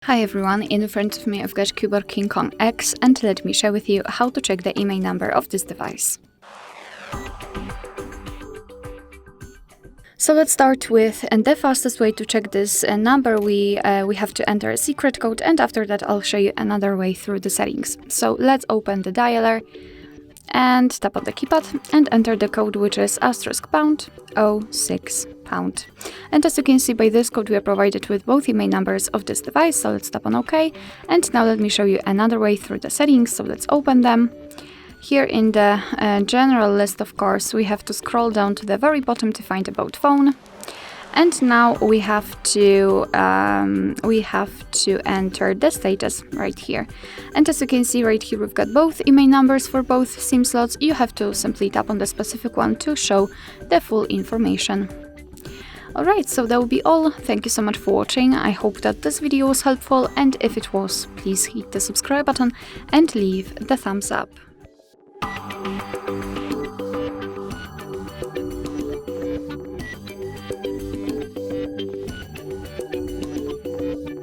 Hi everyone, in front of me I've got CUBOT King Kong X, and let me share with you how to check the IMEI number of this device. So let's start with, and the fastest way to check this number, we have to enter a secret code, and after that I'll show you another way through the settings. So let's open the dialer and tap on the keypad and enter the code, which is *##06#. And as you can see, by this code we are provided with both IMEI numbers of this device, so let's tap on OK. And now let me show you another way through the settings, so let's open them. Here in the general list, of course, we have to scroll down to the very bottom to find About Phone. And now we have to enter the status right here. And as you can see right here, we've got both IMEI numbers for both SIM slots. You have to simply tap on the specific one to show the full information. Alright, so that will be all. Thank you so much for watching. I hope that this video was helpful, and if it was, please hit the subscribe button and leave the thumbs up.